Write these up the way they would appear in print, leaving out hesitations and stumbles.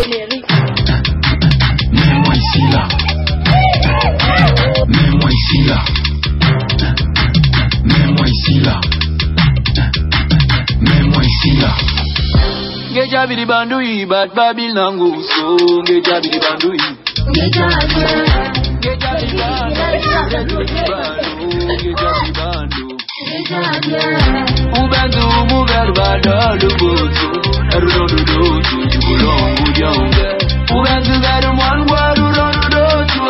générique. Mets-moi ici là. Mets-moi ici là. Mets-moi ici là. Mets-moi ici là. Geja bidi bandui, bad babil nangu so. Geja bidi bandui. Geja bidi bandu. Ubandu muver bada lubutu. Erudodu dotu, jibulongu jonge. Ubandu garu mwangu erudodu dotu.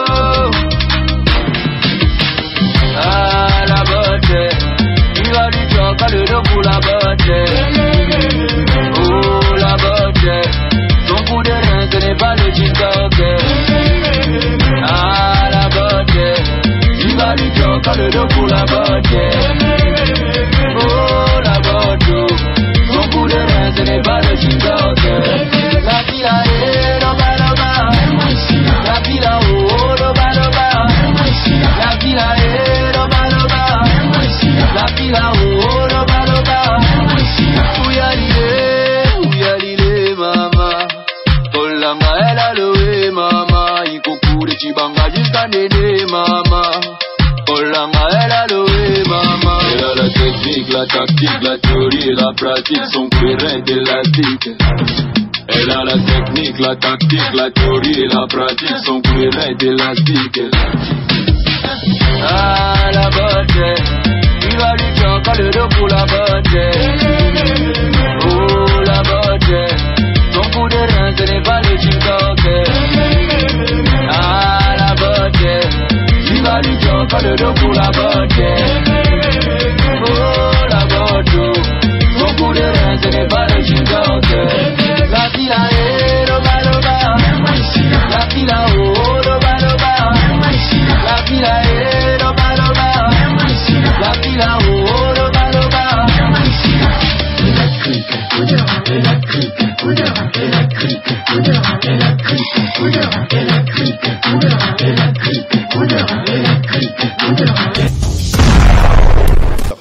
Ah, la botte. Il va du choc à le dos pour la botte. Oh, la botte. Son coup de rein, ce n'est pas le TikTok. Ah, la botte. Il va du choc à le dos pour la botte. Oh, la botte. Son coup de rein, ce n'est pas le TikTok. La pila est roba roba. La pila oh roba roba. La pila est roba roba. La pila oh roba roba. Uyalile mama. Olanga ela loe mama. Ikokure chibanga jusqu'à Dédé mama. Olanga ela loe mama. Elle a la technique, la tactique, la théorie et la pratique. Son cohérent élastique. Elle a la technique, la tactique, la théorie et la pratique. Son cohérent élastique. Ah, la botte. Il va du choc à le dos pour la botte. Oh, la botte. Son coup de rein, ce n'est pas le TikTok. Ah, la botte. Il va du choc à le dos pour la botte. Oh, la botte. Son coup de rein, ce n'est pas le TikTok. La fila est roba roba. La fila oh roba roba. La fila est roba roba. La fila oh roba roba.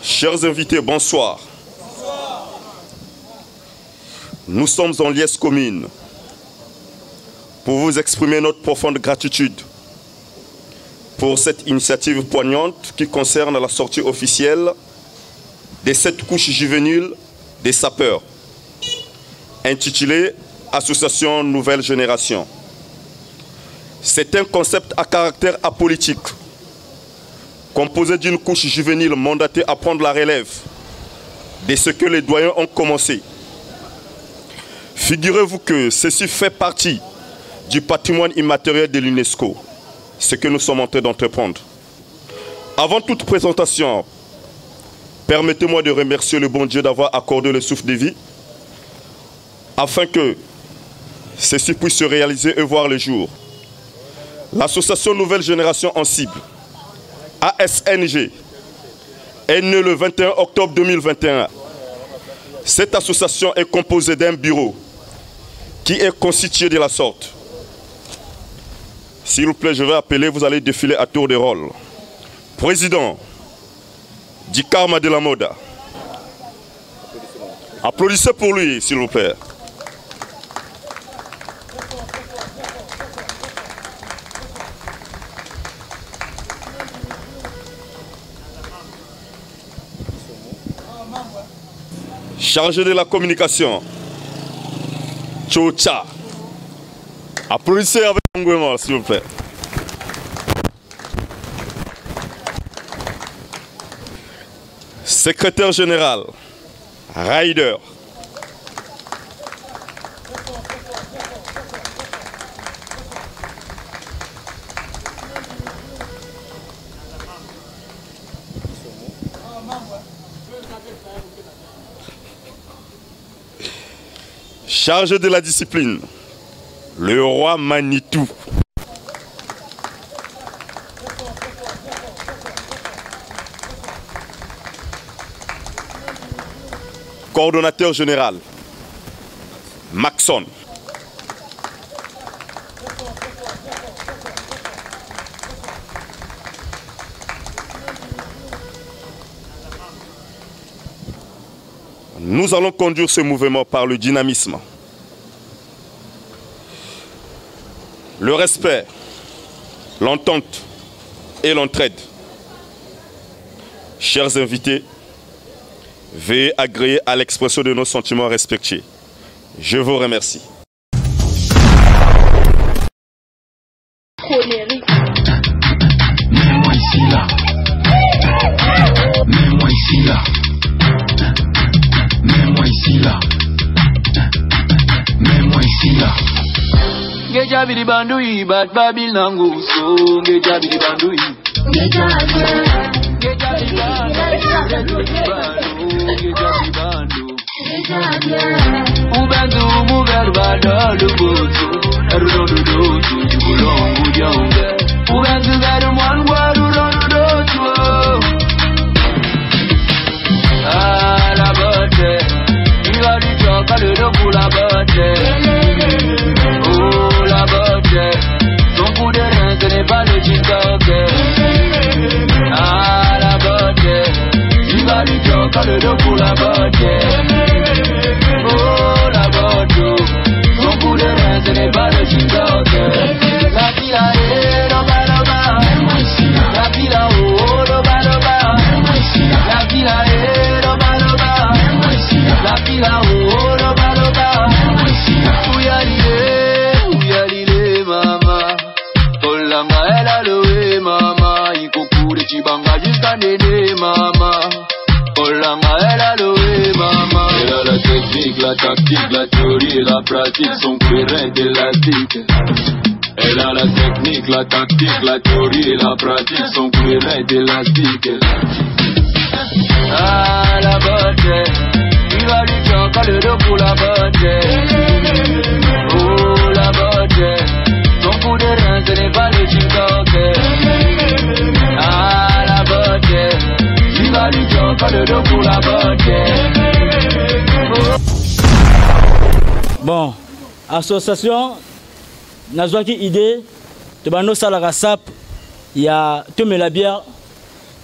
Chers invités, bonsoir. Nous sommes en liesse commune pour vous exprimer notre profonde gratitude pour cette initiative poignante qui concerne la sortie officielle des 7 couches juvéniles des sapeurs, intitulée Association Nouvelle Génération. C'est un concept à caractère apolitique, composé d'une couche juvénile mandatée à prendre la relève de ce que les doyens ont commencé. Figurez-vous que ceci fait partie du patrimoine immatériel de l'UNESCO, ce que nous sommes en train d'entreprendre. Avant toute présentation, permettez-moi de remercier le bon Dieu d'avoir accordé le souffle de vie, afin que ceci puisse se réaliser et voir le jour. L'association Nouvelle Génération en cible, ASNG, est née le 21 octobre 2021. Cette association est composée d'un bureau qui est constitué de la sorte. S'il vous plaît, je vais appeler, vous allez défiler à tour de rôle. Président du Karma de la Moda. Applaudissez pour lui, s'il vous plaît. Chargé de la communication, Chocha. Applaudissez avec engouement, s'il vous plaît. Secrétaire général, Ryder. Chargé de la discipline, le roi Manitou. Coordonnateur général, Maxon. Nous allons conduire ce mouvement par le dynamisme, le respect, l'entente et l'entraide. Chers invités, veuillez agréer à l'expression de nos sentiments respectueux. Je vous remercie. Mets-moi ici là. Mets-moi ici là. Mets-moi ici là. Mets-moi ici là. Geja bidi bandui, bad babil nangu so. Geja bidi bandui. Geja bidi bandu. Ubandu muver bada lubutu. Erudodu dotu, jibulongu jonge. Ubandu garu mwangu dotu. Ah, la botte. Il va du choc à le pour la botte. Oh, la botte. Son coup de rein, ce n'est pas le TikTok. Ah, la botte. Il va du choc à le pour la botte. Oh, la botte. Son coup de rein, ce n'est pas le TikTok. La pila est loba loba. La pila oh loba loba. La pila est loba loba. La pila oh loba loba. Uyalile mama. Tolanga ela loe mama. Ikokure chibanga jusqu'à Néné mama. Tolanga ela loe mama. Elle a la technique, la tactique, la théorie et la pratique. Son cohérent élastique. Elle a la technique, la tactique, la théorie et la pratique. Son cohérent élastique. Ah, la botte. Il va du choc à le dos pour la botte. Oh, la botte. Son coup de rein, ce n'est pas le TikTok. Ah, la botte. Il va du choc à le dos pour la botte. Bon, association, nazwaki idée, te bano salaka sap, ya tome la bière,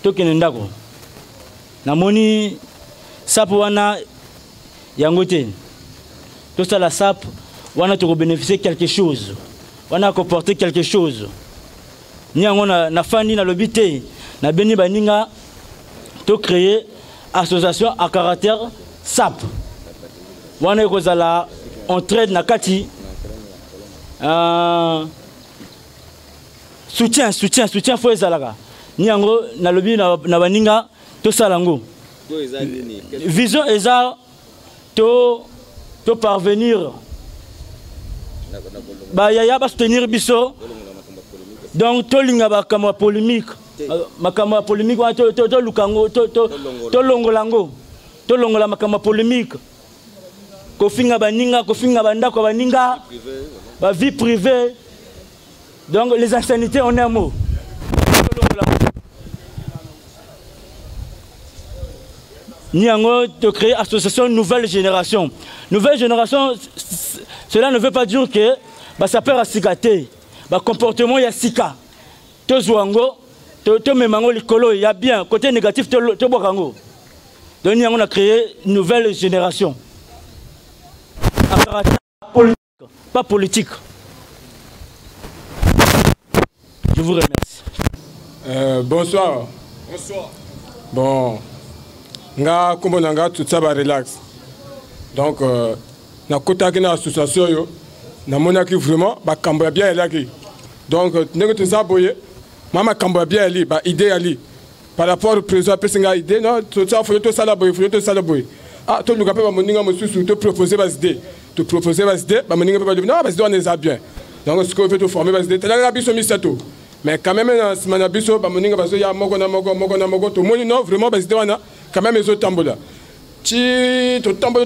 tokene ndako. Namoni sap wana yango te. To sala sap wana to bénéficier quelque chose. Wana comporter quelque chose. Ni yango na fandi na lobité, na beni baninga to créer association à caractère sap. Wana kozala entraide na kati soutien faut ezalaka. Ni yango na lobi na baninga to salango. Vision eza to parvenir ba yaya ba soutenir biso. Donc to linga ba kama polémique makama polémique wa to lukango to longolango to longola makama polémique kofinga baninga kofinga bandako baninga ba vie privée. Donc les insanités en un mot. Niango de créer association nouvelle génération. Nouvelle génération, cela ne veut pas dire que ça perd à cigater. Comportement il y a sika. To zwango, to memango likolo, il y a bien côté négatif to bokango. Donc Niango a créé une nouvelle génération. À caractère politique, pas politique. Je vous remercie. Bonsoir. Bonsoir. Bon. Nga kombo nanga tout ça va relax. Donc na kotaki na association yo na monaki vraiment ba kambo bien elaki. Donc ndenge to ça boye mama kambo bien ali ba idée ali par rapport au président pesinga idée non tout ça faut to sala boye ah to luka pe ba moninga mosusu te proposer ba idée te proposer ba idée ba moninga pe ba non ba idée on est bien. Donc ce qu'on veut te former ba idée tala biso misato. Mais quand même na simana biso ba moninga ba so ya moko na moko to moni non vraiment ba idée wana quand même les autres tambola. Tu tambo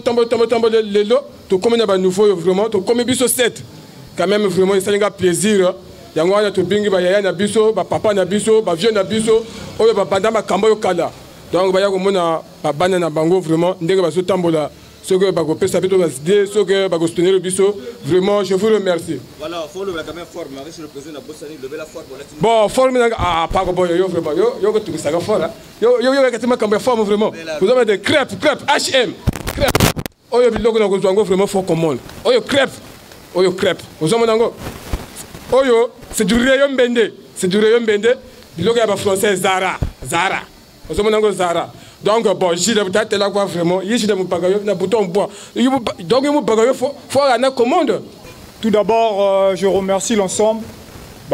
lelo, tu comme na nouveau vraiment, tu comme biso 7. Quand même vraiment ça nga plaisir. Yango wana to bingi ba yaya na biso, ba papa na biso, ba vieux na biso, oyo ba banda ma kambo yo kala. Donc ba ya ko mona ba bana na bango vraiment ndenge ba so tambola. Ce que ba ko pesa bito ba idée, ce que ba ko soutenir biso, vraiment je vous remercie. Voilà, faut le quand même forme, avec le président Bossani lever la forme. Bon, forme ah pas ko boyo yo vraiment yo ko tu ça ga fort. Yo ka tima kambo forme vraiment. Vous avez des crêpes HM. Crêpes. Oyo biloko na ko zwango vraiment fort commande. Oyo crêpes. Vous avez nango. Oyo, c'est du rayon bende. C'est du rayon bende. Il y a un français Zara. Zara. Zara. Donc, bon, je vais peut-être là quoi vraiment. Je vais me bouton bois. Donc, il faut aller à commande. Tout d'abord, je remercie l'ensemble.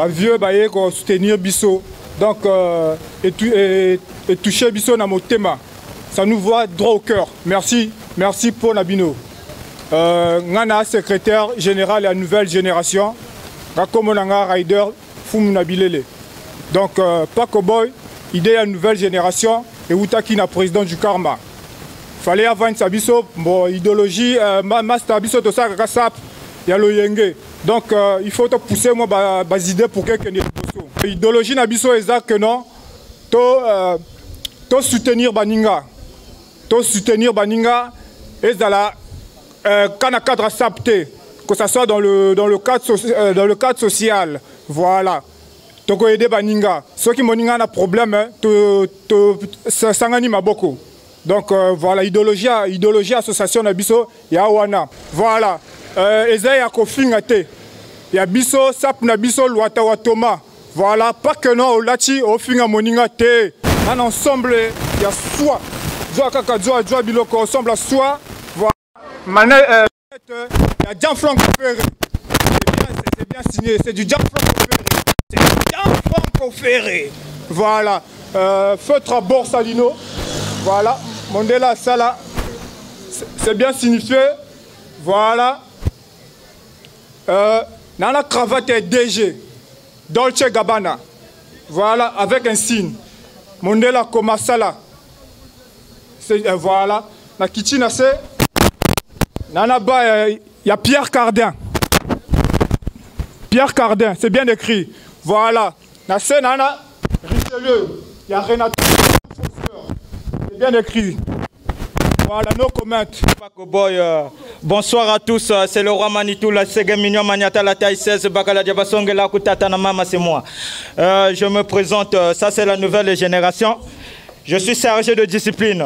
Vieux, pour soutenir Bisso. Donc, et toucher Bisso dans mon thème. Ça nous va droit au cœur. Merci. Merci pour Nabino. Ngana, secrétaire général de la nouvelle génération. Rakomonanga Rider Fumunabilele. Donc, Paco Boy, idée de la nouvelle génération et Outaki na président du Karma. Fallait avant Sabiso, bon, idéologie, master Biso, tout ça, Kassap, Yalo Yenge. Donc, il faut te pousser moi bas idées pour quelqu'un de idéologie Nabiso exact que non, to soutenir Baninga. To soutenir Baninga et dans la cadre sapté, que ce soit dans le cadre social. Voilà. Donc, aider Baninga. Ceux qui m'ont un problème, ça s'anime beaucoup. Donc, voilà, idéologie association Nabiso, il y a Wana. Voilà. Eza ya kofingate. Il y a Biso, Sap Nabiso, Luata Watoma. Voilà, pas que non, au Lati, au Finga Moningate. Un ensemble, il y a soi. Joa Kaka, Joa Biloko, ensemble à soi. Voilà. Mané, il y a Jean-Franck Ferré. C'est bien signé, c'est du Jean-Franck Ferré. C'est du Jean-Franck Ferré. Voilà. Feutre à Borsalino. Voilà. Mandela Sala. C'est bien signifié. Voilà. Dans la cravate est DG. Dolce Gabbana. Voilà, avec un signe. Mandela Komasala. Voilà. Na Kichina, c'est. Nanaba, il y a Pierre Cardin. Pierre Cardin, c'est bien écrit. Voilà. Nassé Nana Richelieu. Il y a Renato. C'est bien écrit. Voilà, nos commentaires. Paco Boy, bonsoir à tous. C'est le roi Manitou, la Ségué Mignon Maniata, la taille 16, Bakala Diabasongue, la Koutatana Mama, c'est moi. Je me présente, ça c'est la nouvelle génération. Je suis chargé de discipline.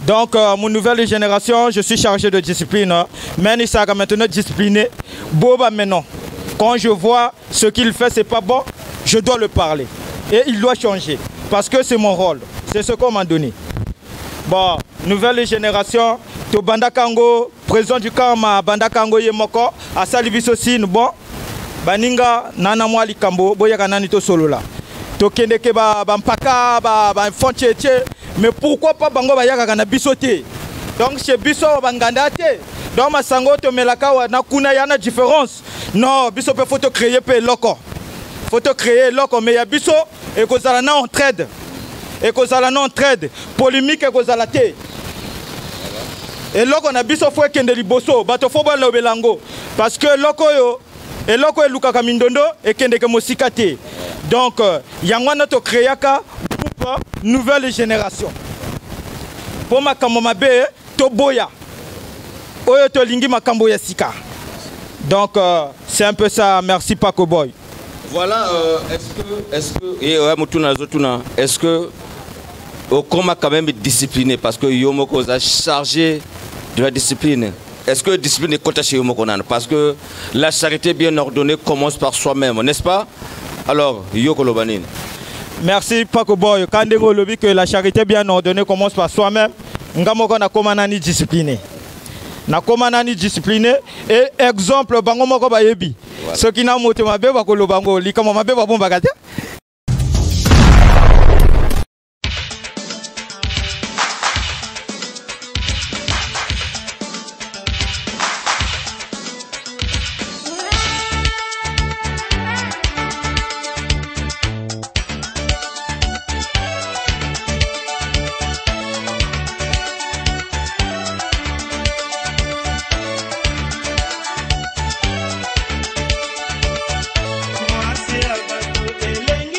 Donc, mon nouvelle génération, je suis chargé de discipline. Mais il s'est maintenant discipliné. Boba maintenant. Quand je vois ce qu'il fait, c'est pas bon, je dois le parler. Et il doit changer. Parce que c'est mon rôle. C'est ce qu'on m'a donné. Bon, nouvelle génération, to Banda Kango, président du Karma, Banda Kango Yemoko, à Salibiso Sin, bon, Baninga, Nana Mwali Kambo, Boyaka Nanito Solola. To Kendeke Bampaka, Foncheche, mais pourquoi pas Bango Bayaka na bisoté? Donc chez Biso Bangandate, donc ma sango to melaka na kuna yana différence. Non, Biso peut photo créer pe loko. Photo créer loko, mais ya Biso et kozala na entraide. Et kozala na entraide, polémique et kozala te. Et loko na Biso faut kende liboso, bato faut ba lobelango parce que loko yo et loko e lukaka mindondo et kende ke mosika te. Donc yango na to créaka groupe nouvelle génération. Pour ma kamomabe to boya. Oyo to lingi makambo ya sika. Donc c'est un peu ça, merci Paco Boy. Voilà, est-ce que Okoma quand même discipliné parce que Yomoko a chargé de la discipline. Est-ce que la discipline est comptée chez Yomoko? Parce que la charité bien ordonnée commence par soi-même, n'est-ce pas? Alors, Yoko Lobanine. Merci Paco Boy. Quand on dit que la charité bien ordonnée commence par soi-même, Ngamoko na komanani discipliné. Na komanani discipliné et exemple bango moko bayebi. Ce qui n'a moté ma bébé bakolo bango li comme ma bébé bomba kata. Mwasi abatu elengi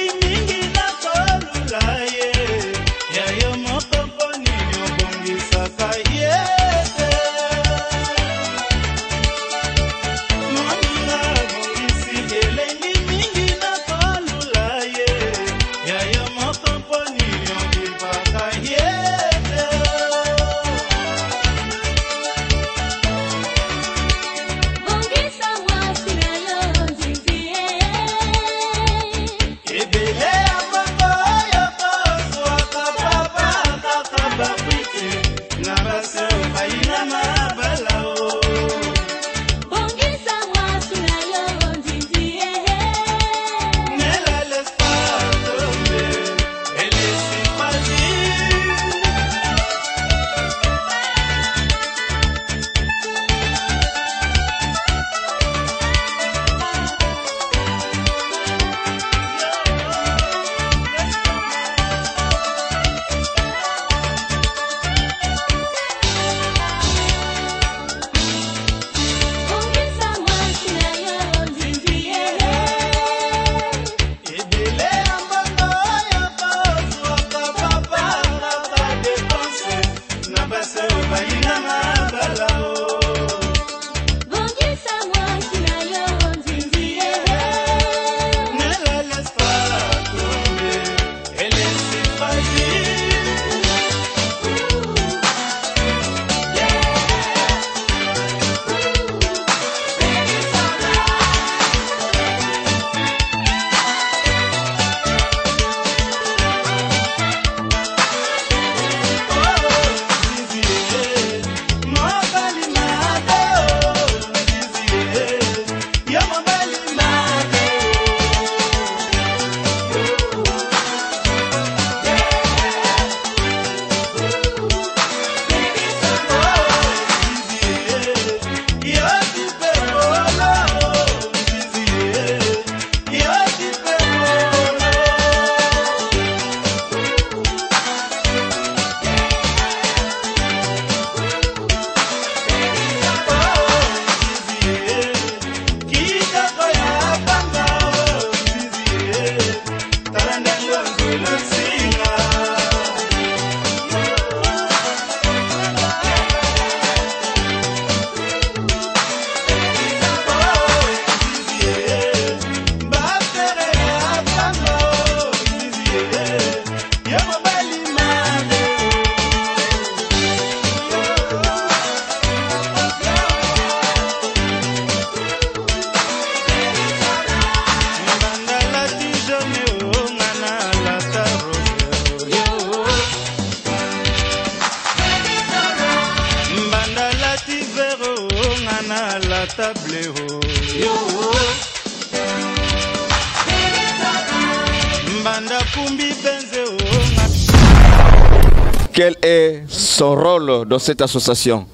Quel est son rôle dans cette association?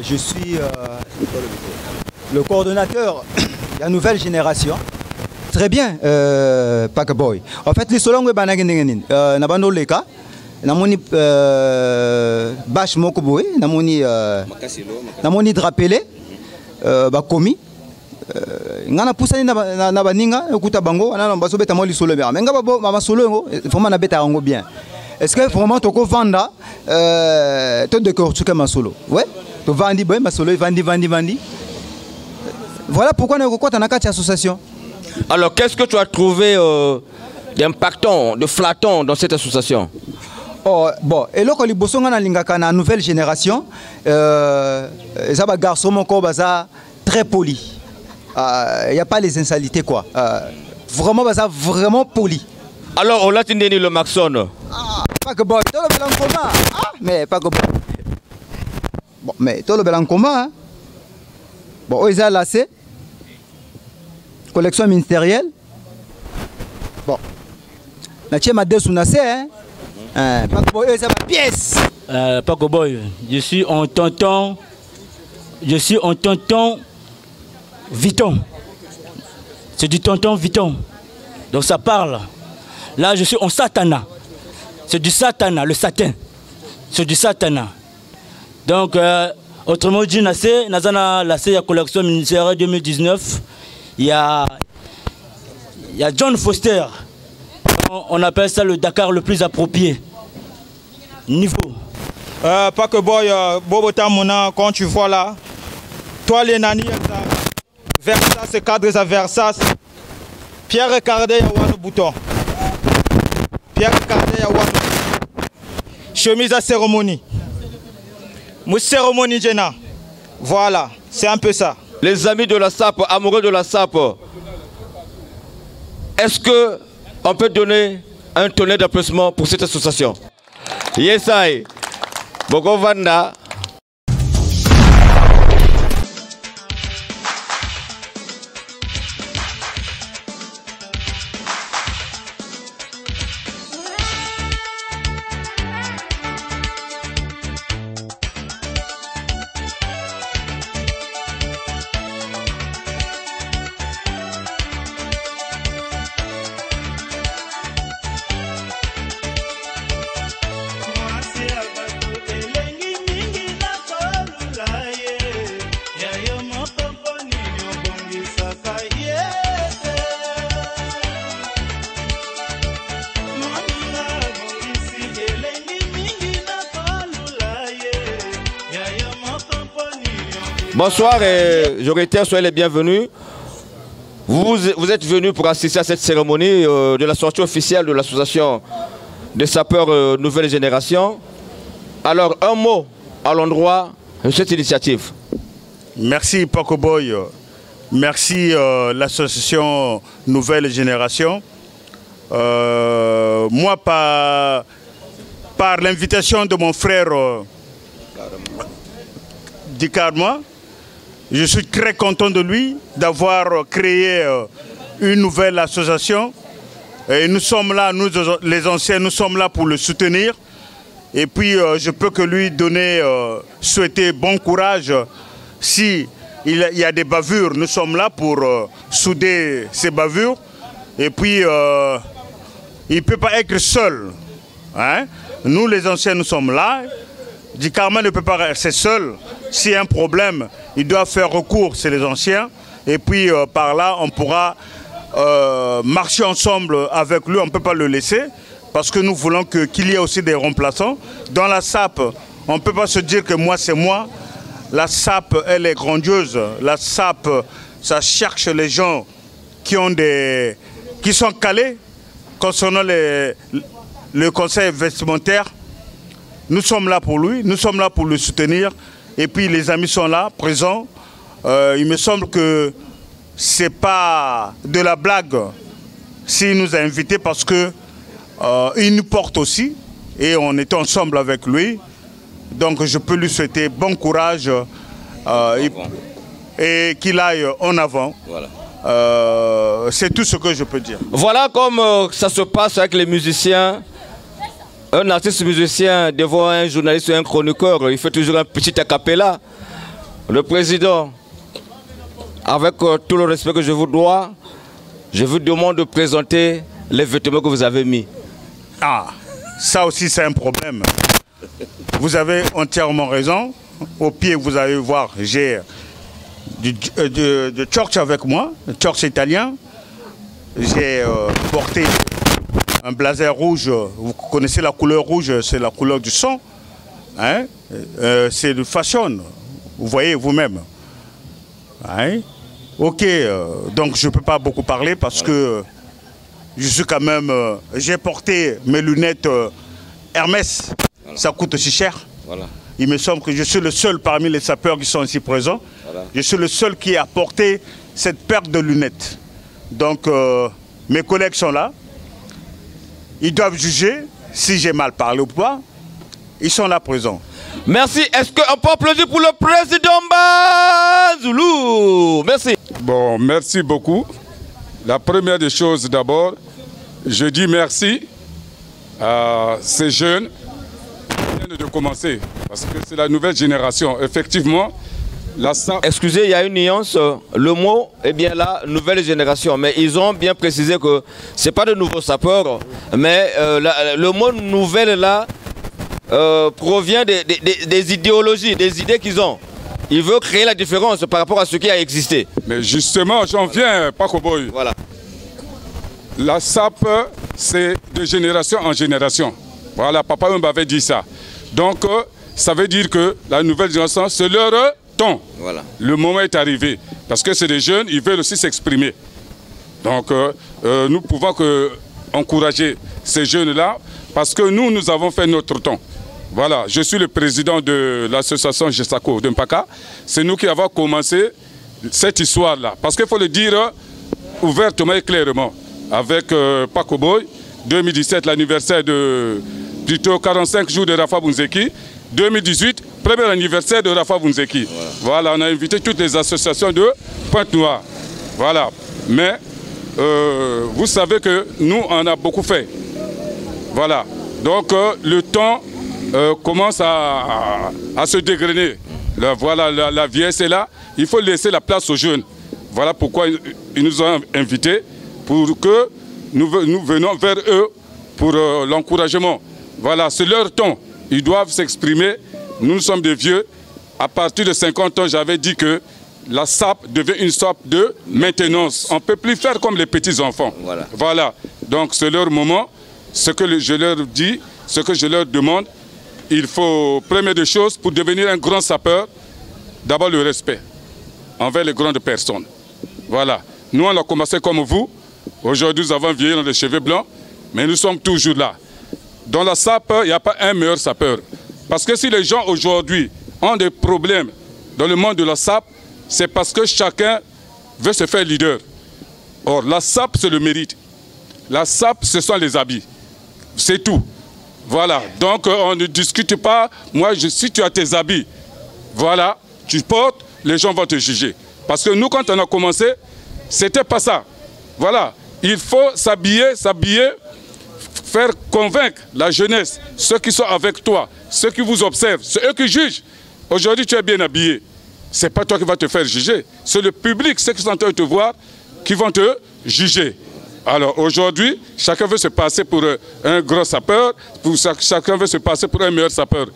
Je suis le coordonnateur de la nouvelle génération. Très bien, Pac Boy. En fait, les solongs nabando leka, namoni bash mokoboy, namoni drapelé, bakomi. Ngana poussani na baninga okuta bango ana baso beta mo lisolo bien. Menga babo mama solo vraiment na beta ngo bien. Est-ce que vraiment tu vendre tout de corps tu comme solo? Ouais, tu vends bien ma solo, vandi. Voilà pourquoi nous avons une association. Alors, qu'est-ce que tu as trouvé d'impactant, de flattant dans cette association? Oh, bon, et là, quand les bossons ont la nouvelle génération, les garçons sont très polis. Il n'y a pas les insalités, quoi. Vraiment polis. Alors, on l'a tenu le Maxon. Ah, pas que bon, tout le bel en commun. Ah, mais pas que bon. Bon, mais tout le bel en commun. Hein? Bon, ils ont lassé. Collection ministérielle. Bon. La tienne m'a déçu, hein? Pas que bon, ils ont ma pièce. Pas que boy, je suis en tonton Vuitton. C'est du tonton Vuitton. Donc ça parle. Là, je suis en satana. C'est du satana, le satin. C'est du satana. Donc, autrement dit, dans la collection ministérielle 2019, il y a John Foster. On appelle ça le Dakar le plus approprié. Niveau. Pas que boy, Bobota Mona, quand tu vois là, toi les nani, Versace, cadre à Versace, Pierre Ricardé, Yawan bouton. Pierre Ricardé, Yawan. Chemise à cérémonie. Mou cérémonie, Jenna. Voilà, c'est un peu ça. Les amis de la SAP, amoureux de la SAP, est-ce qu'on peut donner un tonnerre d'applaudissements pour cette association? Yes, I. Boko Vanda. Bonsoir et je réitère, soyez les bienvenus. Vous êtes venus pour assister à cette cérémonie de la sortie officielle de l'association des sapeurs Nouvelle Génération. Alors, un mot à l'endroit de cette initiative. Merci Paco Boy, merci l'association Nouvelle Génération. Moi, par l'invitation de mon frère Dikarma, je suis très content de lui d'avoir créé une nouvelle association. Et nous sommes là, nous les anciens, nous sommes là pour le soutenir. Et puis je peux que lui donner, souhaiter bon courage. Si il y a des bavures, nous sommes là pour souder ces bavures. Et puis il ne peut pas être seul. Hein? Nous les anciens, nous sommes là. Dikarma ne peut pas rester seul. S'il y a un problème, il doit faire recours, c'est les anciens. Et puis par là, on pourra marcher ensemble avec lui. On ne peut pas le laisser parce que nous voulons qu'il y ait aussi des remplaçants. Dans la SAP, on ne peut pas se dire que moi, c'est moi. La SAP, elle est grandiose. La SAP, ça cherche les gens qui sont calés concernant le conseil vestimentaire. Nous sommes là pour lui, nous sommes là pour le soutenir. Et puis les amis sont là, présents. Il me semble que ce n'est pas de la blague s'il nous a invités parce qu'il nous porte aussi. Et on était ensemble avec lui. Donc je peux lui souhaiter bon courage. et qu'il aille en avant. Voilà. C'est tout ce que je peux dire. Voilà comme ça se passe avec les musiciens. Un artiste musicien devant un journaliste ou un chroniqueur, il fait toujours un petit acapella. Le président, avec tout le respect que je vous dois, je vous demande de présenter les vêtements que vous avez mis. Ah, ça aussi c'est un problème. Vous avez entièrement raison. Au pied, vous allez voir, j'ai de Church avec moi, Church italien. J'ai porté un blazer rouge. Vous connaissez la couleur rouge, c'est la couleur du sang. Hein? C'est de fashion. Vous voyez vous-même. Hein? Ok, donc je ne peux pas beaucoup parler parce que je suis quand même... j'ai porté mes lunettes Hermès. Voilà. Ça coûte aussi cher. Voilà. Il me semble que je suis le seul parmi les sapeurs qui sont ici présents. Voilà. Je suis le seul qui a porté cette paire de lunettes. Donc, mes collègues sont là. Ils doivent juger si j'ai mal parlé ou pas. Ils sont là présents. Merci. Est-ce qu'on peut applaudir pour le président Bazoulou? Merci. Bon, merci beaucoup. La première des choses, d'abord, je dis merci à ces jeunes qui viennent de commencer. Parce que c'est la nouvelle génération. Effectivement, la SAP... Excusez, il y a une nuance. Le mot est bien là, nouvelle génération. Mais ils ont bien précisé que ce n'est pas de nouveaux sapeurs. Mais le mot nouvelle là provient des idéologies, des idées qu'ils ont. Ils veulent créer la différence par rapport à ce qui a existé. Mais justement, j'en viens, Paco Boy. Voilà. La SAP, c'est de génération en génération. Voilà, papa m'avait dit ça. Donc, ça veut dire que la nouvelle génération, c'est leur temps. Voilà. Le moment est arrivé. Parce que c'est des jeunes, ils veulent aussi s'exprimer. Donc, nous pouvons encourager ces jeunes-là parce que nous avons fait notre temps. Voilà, je suis le président de l'association GESACO de Mpaka. C'est nous qui avons commencé cette histoire-là. Parce qu'il faut le dire ouvertement et clairement. Avec Paco Boy, 2017, l'anniversaire de plutôt 45 jours de Rafa Bunzeki. 2018, premier anniversaire de Rafa Bunzeki. Voilà, on a invité toutes les associations de Pointe-Noire. Voilà. Mais vous savez que nous, on a beaucoup fait. Voilà. Donc le temps commence à se dégrainer. Voilà, la vieillesse est là. Il faut laisser la place aux jeunes. Voilà pourquoi ils nous ont invités pour que nous venons vers eux pour l'encouragement. Voilà, c'est leur temps. Ils doivent s'exprimer. Nous sommes des vieux. À partir de 50 ans, j'avais dit que la SAP devient une SAP de maintenance. On ne peut plus faire comme les petits-enfants. Voilà. Voilà. Donc c'est leur moment. Ce que je leur dis, ce que je leur demande, il faut, première des choses, pour devenir un grand sapeur, d'abord le respect envers les grandes personnes. Voilà. Nous, on a commencé comme vous. Aujourd'hui, nous avons vieilli dans les cheveux blancs, mais nous sommes toujours là. Dans la SAP, il n'y a pas un meilleur sapeur. Parce que si les gens aujourd'hui ont des problèmes dans le monde de la SAP, c'est parce que chacun veut se faire leader. Or, la SAP, c'est le mérite. La SAP, ce sont les habits. C'est tout. Voilà. Donc, on ne discute pas. Moi, si tu as tes habits, voilà, tu portes, les gens vont te juger. Parce que nous, quand on a commencé, c'était pas ça. Voilà. Il faut s'habiller, faire convaincre la jeunesse, ceux qui sont avec toi, ceux qui vous observent, c'est eux qui jugent. Aujourd'hui, tu es bien habillé. Ce n'est pas toi qui vas te faire juger. C'est le public, ceux qui sont en train de te voir, qui vont te juger. Alors aujourd'hui, chacun veut se passer pour un grand sapeur, chacun veut se passer pour un meilleur sapeur.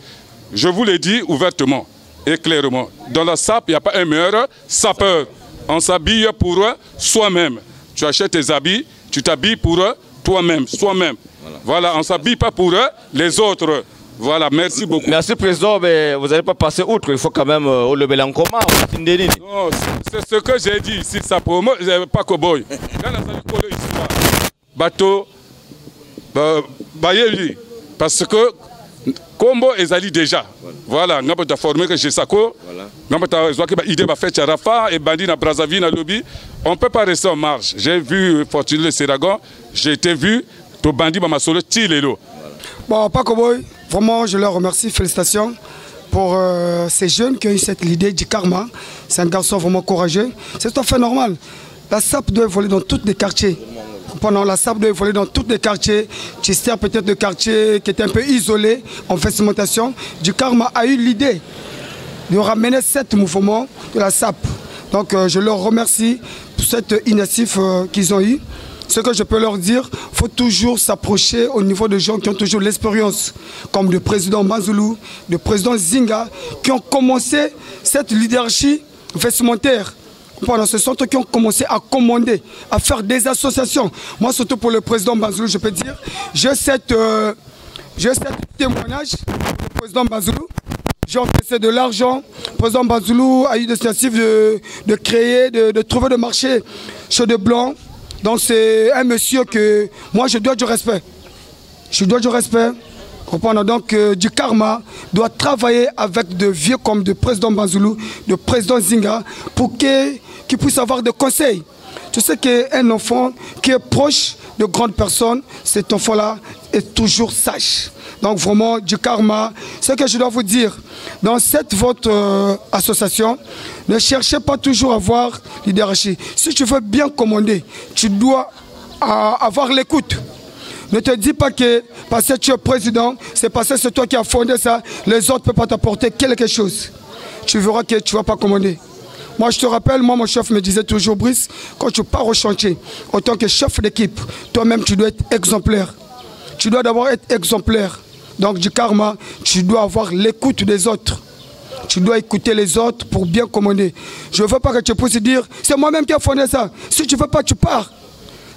Je vous l'ai dit ouvertement et clairement. Dans la SAP, il n'y a pas un meilleur sapeur. On s'habille pour soi-même. Tu achètes tes habits, tu t'habilles pour toi-même, soi-même. Voilà, on ne s'habille pas pour les autres. Voilà, merci beaucoup. Merci, Président, mais vous n'allez pas passer outre. Il faut quand même lever l'encomment. Non, c'est ce que j'ai dit ici, ça promo, pas Koboy. Bateau, parce que Combo est allé déjà. Voilà, nous avons formé que j'ai Sako. Nous avons idée de faire Rafa et Bandi na Brazzaville, na lobby. On ne peut pas rester en marge. J'ai vu Fortuné le Séragon, j'ai été vu, to Bandi ma solo Tilelo. Bon, Paco Boy, vraiment je leur remercie, félicitations. pour ces jeunes qui ont eu cette idée du karma. C'est un garçon vraiment courageux. C'est tout à fait normal. La SAP doit évoluer dans tous les quartiers. Pendant la SAP doit évoluer dans tous les quartiers. Tu sers peut-être de quartier qui était un peu isolé en vestimentation. Du karma a eu l'idée de ramener cet mouvement de la SAP. Donc je leur remercie pour cette initiative qu'ils ont eue. Ce que je peux leur dire, il faut toujours s'approcher au niveau de gens qui ont toujours l'expérience, comme le président Manzoulou, le président Zinga, qui ont commencé cette leadership vestimentaire. Pendant ce centre, qui ont commencé à commander, à faire des associations. Moi, surtout pour le président Manzoulou, je peux dire, j'ai cette témoignage du président Manzoulou. J'ai encaissé de l'argent. Le président Manzoulou a eu l'initiative de créer, de trouver le marché chez de Blancs. Donc c'est un monsieur que moi je dois du respect. Je dois du respect. Donc du karma doit travailler avec de vieux comme le président Manzoulou, le président Zinga, pour qu'il puisse avoir des conseils. Tu sais qu'un enfant qui est proche de grandes personnes, cet enfant-là est toujours sage. Donc vraiment du karma. Ce que je dois vous dire, dans cette votre association, ne cherchez pas toujours à avoir l'hierarchie. Si tu veux bien commander, tu dois avoir l'écoute. Ne te dis pas que parce que tu es président, c'est parce que c'est toi qui as fondé ça, les autres ne peuvent pas t'apporter quelque chose. Tu verras que tu ne vas pas commander. Moi, je te rappelle, mon chef me disait toujours, Brice, quand tu pars au chantier, en tant que chef d'équipe, toi-même, tu dois être exemplaire. Tu dois d'abord être exemplaire. Donc, du karma, tu dois avoir l'écoute des autres. Tu dois écouter les autres pour bien commander. Je ne veux pas que tu puisses dire, c'est moi-même qui ai fondé ça. Si tu ne veux pas, tu pars.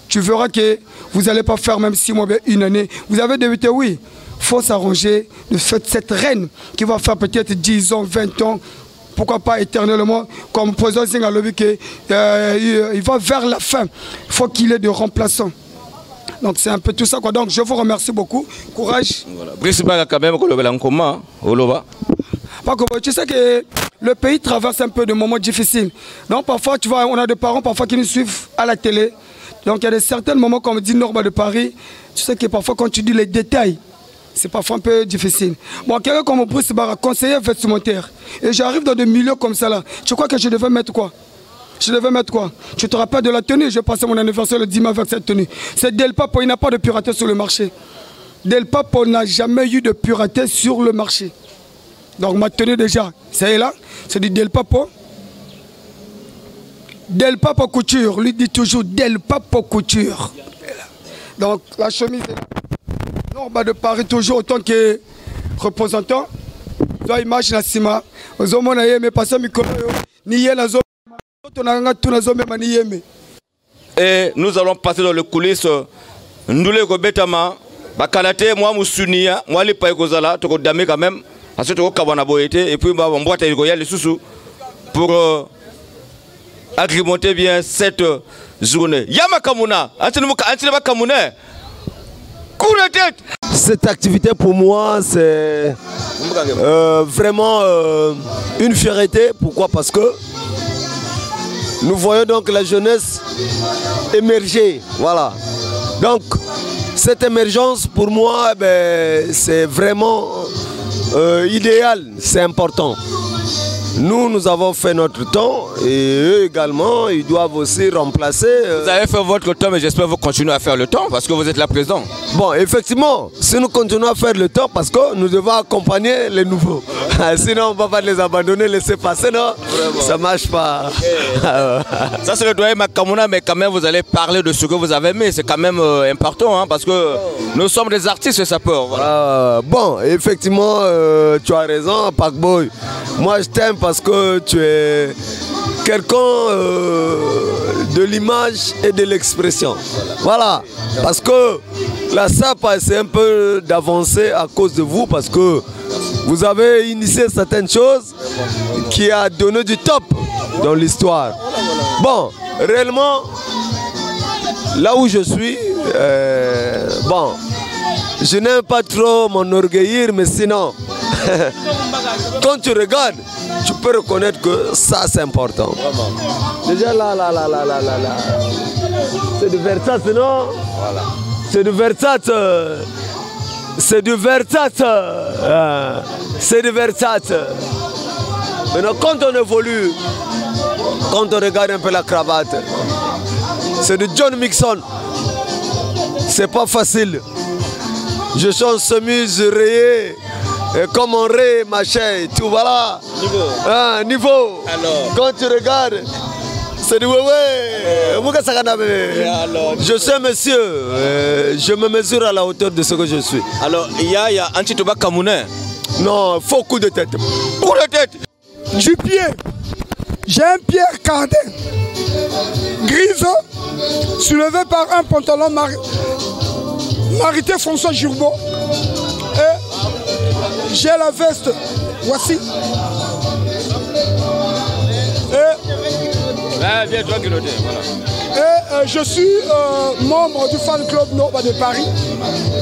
Tu verras que vous n'allez pas faire même 6 mois, une année. Vous avez débuté, oui. Il faut s'arranger de cette reine qui va faire peut-être 10 ans, 20 ans. Pourquoi pas éternellement, comme le président Zinga l'a vu, il va vers la fin. Il faut qu'il ait de remplaçants. Donc c'est un peu tout ça, quoi. Donc je vous remercie beaucoup. Courage. Brice Baga quand même, tu sais que le pays traverse un peu de moments difficiles. Donc parfois, tu vois, on a des parents parfois qui nous suivent à la télé. Donc il y a certains moments, comme on dit Norma de Paris, tu sais que parfois quand tu dis les détails, c'est parfois un peu difficile. Bon, quelqu'un comme Brice Baga, conseiller vestimentaire, et j'arrive dans des milieux comme ça là, tu crois que je devais mettre quoi? Je devais mettre quoi? Tu te rappelles de la tenue? Je passais mon anniversaire le 10 mai avec cette tenue. C'est Del Papo, il n'a pas de pureté sur le marché. Del Papo n'a jamais eu de pureté sur le marché. Donc ma tenue déjà, c'est là, c'est du Del Papo. Del Papo Couture, lui dit toujours Del Papo Couture. Donc la chemise est là. Norma de Paris, toujours autant que représentant. Toi, image la Sima. Aux hommes, on a aimé passer micro. Et nous allons passer dans le coulisses. Ndoule Gobetama, Bakalate, moi Moussounia, moi les Païkozala, Toko Dame quand même, parce que Toko Kabana Boété, et puis on boit les sous pour agrémenter bien cette journée. Yamakamuna, Antinaba Kamune. Cette activité pour moi c'est vraiment une fierté. Pourquoi? Parce que nous voyons donc la jeunesse émerger. Voilà. Donc cette émergence pour moi c'est vraiment idéal, c'est important. Nous avons fait notre temps et eux également, ils doivent aussi remplacer. Vous avez fait votre temps, mais j'espère que vous continuez à faire le temps parce que vous êtes là présent. Bon, effectivement, si nous continuons à faire le temps, parce que nous devons accompagner les nouveaux. Sinon, on ne va pas les abandonner, laisser passer, non? Vraiment. Ça ne marche pas. Ça, c'est le doyen Makamuna, mais quand même, vous allez parler de ce que vous avez aimé. C'est quand même important, hein, parce que nous sommes des artistes et ça peut. Voilà. Bon, effectivement, tu as raison, Pakboy. Moi, je t'aime parce que tu es quelqu'un de l'image et de l'expression. Voilà. Parce que la SAP a essayé un peu d'avancer à cause de vous, parce que vous avez initié certaines choses qui a donné du top dans l'histoire. Bon, réellement, là où je suis, bon, je n'aime pas trop m'enorgueillir, mais sinon, quand tu regardes, tu peux reconnaître que ça c'est important. Déjà là. C'est du Versace, non? Voilà. C'est du Versace. C'est du Versace. C'est de Versace. Maintenant, quand on évolue, quand on regarde un peu la cravate, c'est de John Mixon. C'est pas facile. Je change chemise rayée, comme on raye, machin, tout voilà. Niveau. Ah, niveau. Alors. Quand tu regardes, c'est du je suis un monsieur, je me mesure à la hauteur de ce que je suis. Alors, il y a Antitoba Kamouné. Non, faux coup de tête. Coup de tête. Du pied, j'ai un Pierre Cardin, grise, soulevé par un pantalon marité François Jourbo. Et j'ai la veste, voici. Et je suis membre du fan club Nova de Paris.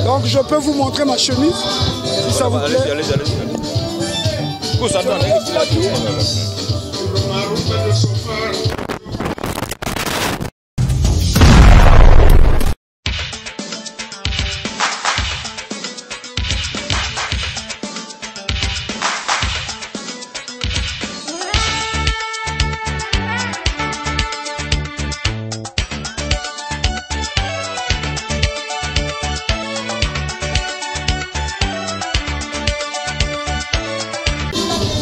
Donc je peux vous montrer ma chemise, si ça vous plaît. Allez.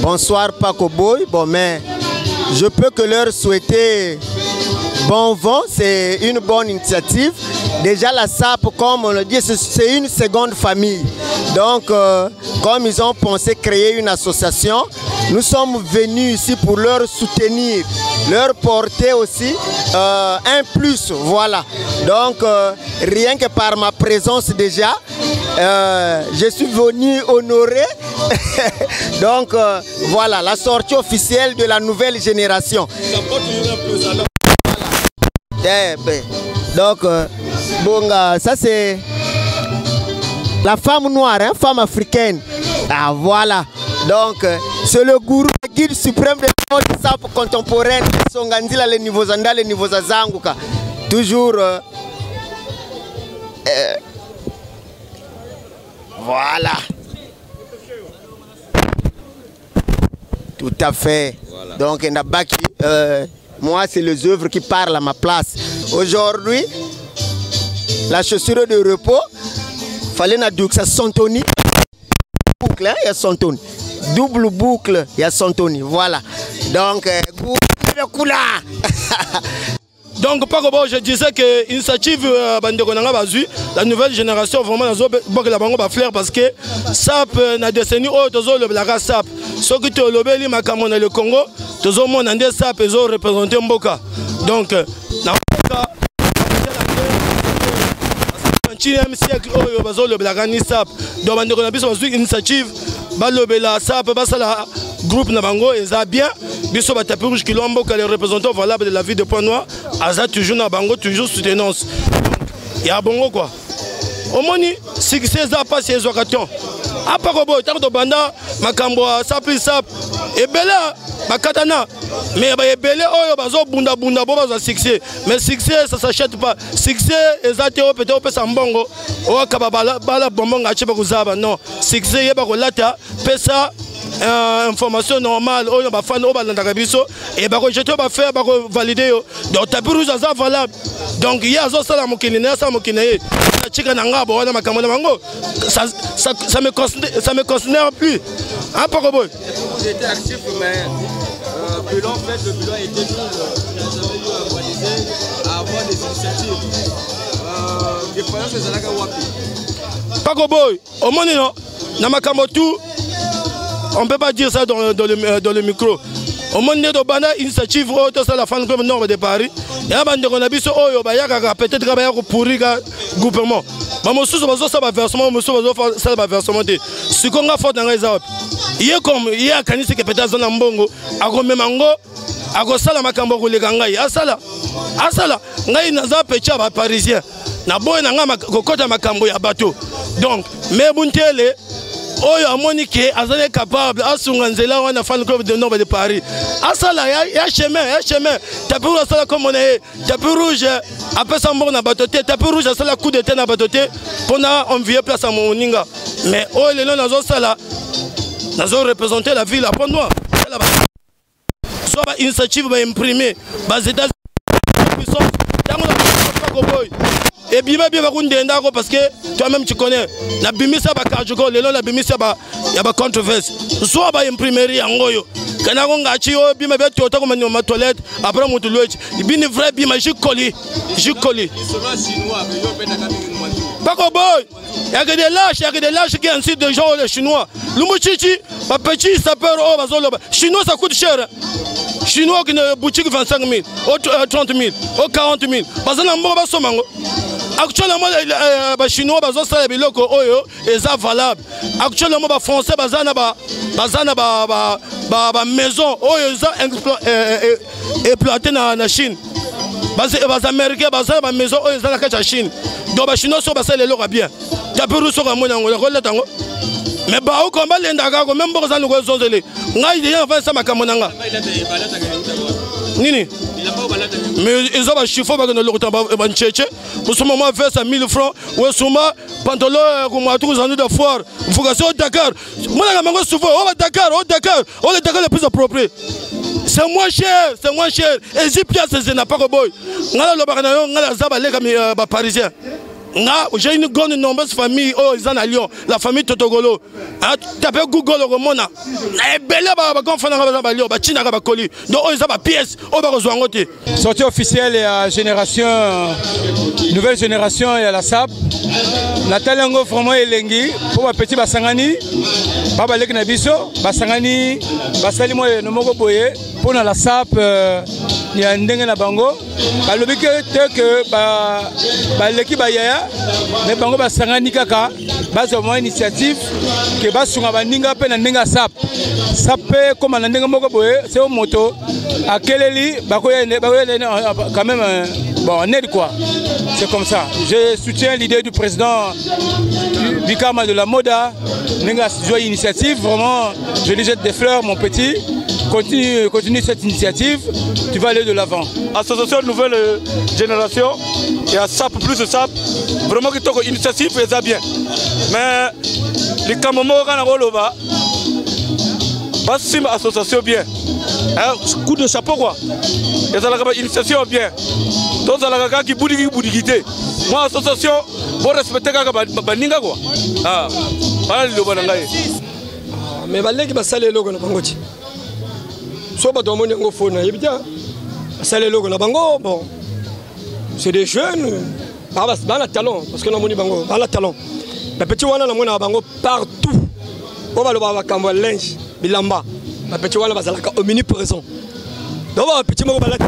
Bonsoir Paco Boy, bon mais je peux que leur souhaiter bon vent, c'est une bonne initiative. Déjà la SAP, comme on le dit, c'est une seconde famille. Donc comme ils ont pensé créer une association, nous sommes venus ici pour leur soutenir, leur porter aussi un plus, voilà. Donc rien que par ma présence déjà, je suis venu honorer donc voilà la sortie officielle de la nouvelle génération. Donc bon, ça c'est la femme noire, hein, femme africaine. Ah voilà. Donc c'est le gourou, le guide suprême de la SAP contemporaine. Songanzila les niveaux zanda, les niveaux zanguka. Toujours voilà. Tout à fait. Voilà. Donc, moi, c'est les œuvres qui parlent à ma place. Aujourd'hui, la chaussure de repos, fallait que ça Santoni. Boucle, hein, il y a Santoni. Double boucle, il y a Santoni. Voilà. Donc, donc, Paco, je disais que l'initiative la nouvelle génération, vraiment, la flair parce que SAP, na décennie, la SAP. Ceux qui ont le Congo, tous les monde en SAP, ils ont représenté Mboka. Donc, dans le 20e siècle, ils ont le SAP. Donc, on a une initiative, la SAP, la groupe Nabango, ils ont bien. Biso ba tapis rouge qui l'ont les représentants valables de la vie de Point-Noir, Aza toujours na bango, toujours soutenance. Il y a bongo quoi. Au moins, si c'est ça passe les occasions. À part au tant de banda, makambo, sapli sap, et bela, makatana. Mais et belé, oh, bazo bunda bunda, bo bazo succès. Mais succès, ça s'achète pas. Succès, exactement, peut-être on peut bongo. Oh, kababala, bala bonbon, acheba kuzaba. Non, succès, yeba kolata, pesa. Information normale, on va faire nos balles dans la biso et bah je te vais faire valider. Donc tapis rouge ça valable. Donc il y a ça la mokine, ça mokine. Chica nanga bo na makamona mango. Ça me considère plus. Hein Paco Boy. J'étais actif mais bilan fait le bilan était nul. Vous avez dû organiser à avoir des initiatives. Je pense que c'est là que wapi. Paco Boy, au moins non. Na makambo tout. On ne peut pas dire ça dans le micro. Au monde de Bana, initiative, c'est la fan club nord de Paris. Et à Bande on a vu peut-être que pour le gouvernement. Mais je suis ça va versement, ça va versement. Ce qu'on a fait dans les Alpes, il y a comme il y a Kanis qui peut-être dans Mbongo, à Gomemango, à Gosala Makambo, les Gangai, à Sala, Ngai Naza Pecha parisien. Na boy Nanga Kokota Makambo à bateau. Donc, mais Buntele. Oyo amoni ke azale capable asunganzela wana fan club de Nord de Paris. Asala ya chemin. Tapis rouge asala comme on est. Tapis rouge après ça mort na batoté. Tapis rouge asala coup de tête na batoté. Pona envier place à Moninga. Mais oyo le nazo sala nous avons représenté la ville à Pont-Noir. Soit une initiative va imprimer, les États-Unis, et bien parce que toi-même tu connais, la bimisa ba kajugo, le long la bimisa ba ya ba controverse. Soit ba imprimerie angoyo. Kana konga chi o bima be to ko manyo ma toilette après mutu lochi. Bini vrai bima jikoli. Bako boy, il y a que des lâches qui incitent des gens les chinois. Lumuchichi, ba petit sapeur o bazolo. Chinois ça coûte cher. Chinois qui ne boutique 25 000, 30 000, 40 000. Parce que actuellement, les Chinois sont valables. Actuellement, les Français sont maison exploitées dans la Chine. Les Américains sont maison dans la Chine. Donc les Chinois sont bien. Mais bah au combat les ndaga ko même boza ngo zonzele ngai de fa sama kamonanga nini mais ils ont chiffre ba no lokota ba ncheche pour ce moment fait ça 1000 francs ou suma pantalon ko ma tous en de foire focus au Dakar moi la mango souvent au Dakar le Dakar le plus approprié c'est moins cher Égyptien c'est n'a pas ko boy ngala lo ba na yo ngala zaba le comme ba parisien. J'ai une grande nombreuse famille oh ils en à Lyon, la famille Totogolo. Tapez Google au monde. Donc ils ont pièce, sortie officielle et à génération, nouvelle génération et à la SAP. Natalango vraiment elengi pour ma petit basangani, baba lek na biso, basangani, basali mo no moko boye pour na la SAP ni ndenge na bango. Balobi que ba leki ba yaya mais bango basangani kaka bazo mo initiative que basunga baninga pe na ndenge SAP. SAP comme na ndenge moko boye c'est au moto akeleli bakoya quand même bon on aide quoi. C'est comme ça. Je soutiens l'idée du président Bikama de la Moda. Nenga joie initiative, vraiment, je lui jette des fleurs, mon petit. Continue cette initiative, tu vas aller de l'avant. Association Nouvelle Génération, et à SAP plus de SAP, vraiment que ton initiative est bien. Mais les Kamomos, c'est une association bien. Coup de chapeau quoi. Et ça la initiation bien. Donc ça la qui boudigité. Moi association, bon respecter baninga quoi. Ah, voilà le banangaye. Mais baleki basale logo na bango ti. So ba domoni ngo fona yebita. Basale logo na bango bon. C'est des jeunes. Bah la talent parce que na moni bango, bah la talent. Les petits wana na mona bango partout. On va le voir kamwa linge bilamba. Les petits wana bazalaka omniprésent. Donc les petits mo balata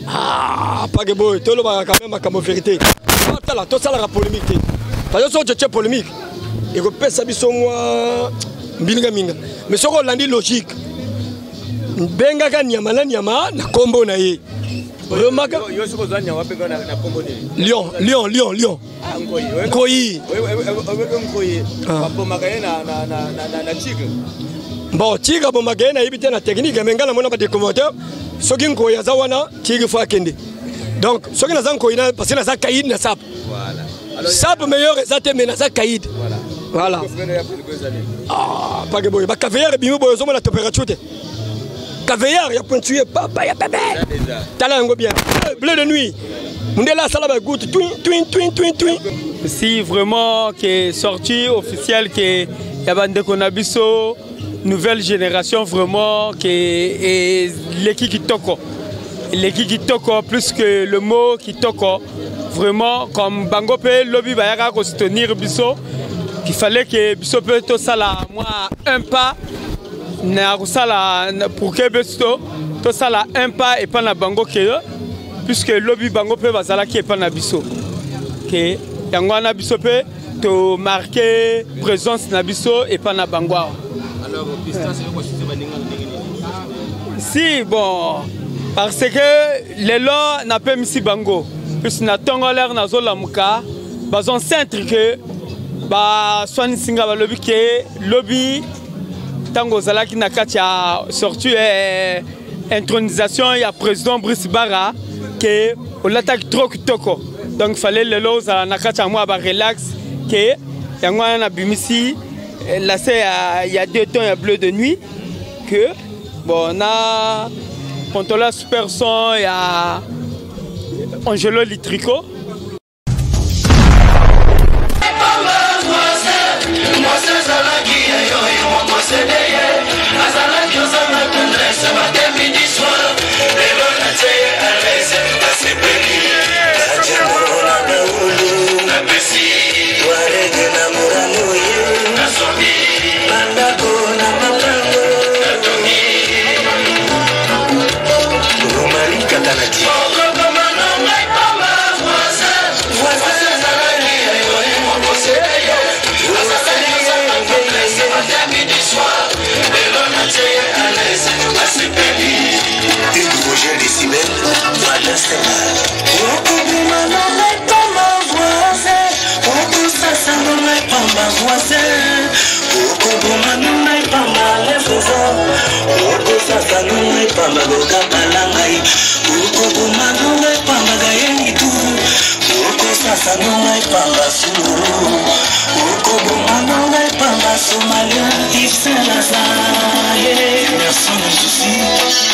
ah, pas que boy, tout le monde quand même comme vérité. Tout ça la polémique. Parce que c'est polémique. Et que pèse ça biso moi binga minga. Mais ce qu'on dit logique. Benga ka nyama na kombo na ye. Remarque Lyon. Nkoyi. Bon, Tigre Bomagena a évité la technique, mais quand on a des commentaires, ce qui est un Zawana, Tigre Fakende. Donc, ce qui est un Koïna, parce que c'est un Kaïd, na Sap. Sap meilleur et Zate Menasa Kaïd. Voilà. Ah, pas que bon, bah, Caveillard et Bimbo, ils ont la température. Caveillard, il y a pointué, papa, il y a bébé. Talango bien. Bleu de nuit. Mundela Salaba goutte, twin. Si vraiment, qui est sorti officiel, qui y a bande Konabiso. Nouvelle génération vraiment qui est l'équipe qui toko. L'équipe qui toko plus que le mot qui toko. Vraiment comme Bangope lobby bayaka ko soutenir biso qu'il fallait que biso peut tout ça là moi un pas na sala pour que biso tout ça là un pas et pas na bango que puisque lobby Bangope bazala qui est pas na biso. Que yango na biso peut to marquer présence na biso et pas na bango. Si bon, parce que les lois n'a pas mis si bango, puisque na tongolaire na zola muka, bazon centre que ba soigner singa ba lobby que lobby tango zala qui na katia sorti intronisation ya président Brice Barra que on l'attaque trop toko, donc fallait les lois na katia moi ba relax que Yango na bimisi là c'est il y a 2 temps il y a bleu de nuit que bon on a contrôleur super son il y a Angelo Litrico.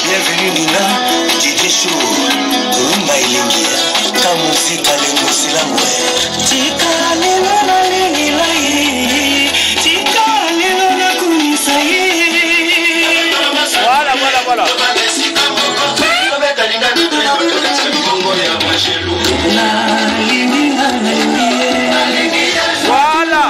Bienvenue Nina, DJ Show, Rumba Ilingia, Kamusika Lengosi la mwe. Tika lelo na lingi lai, tika lelo na kunisa ye. Voilà.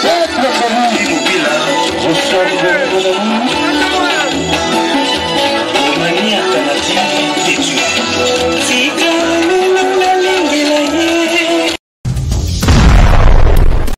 Je